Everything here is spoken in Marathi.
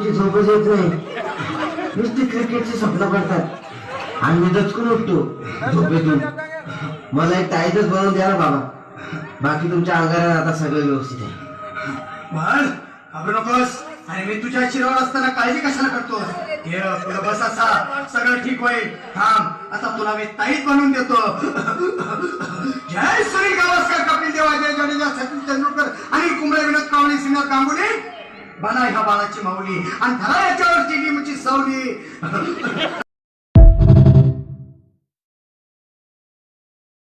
आमची झोपच येत नाही. नुसती क्रिकेटची स्वप्न पडतात आणि मी दचकून उठतो झोपेतून. मला एक ताईतच बनवून द्या ना बाबा. बाकी तुमच्या अंगाला आता सगळं व्यवस्थित आहे. म्हण घाबरू नकोस. आणि मी तुझ्या शिरावर असताना काळजी कशाला करतोस? ये तुला बस असा सगळं ठीक होईल. थांब आता तुला मी ताईत बनवून देतो. जय सुनील गावस्कर, कपिल देव, अजय जडेजा, सचिन तेंडुलकर आणि कुंबळे, विनोद कावळे, श्रीनाथ गांगुली बना ह्या बाळाची माऊली आणि धरा याच्यावर टीव्हीची सावली.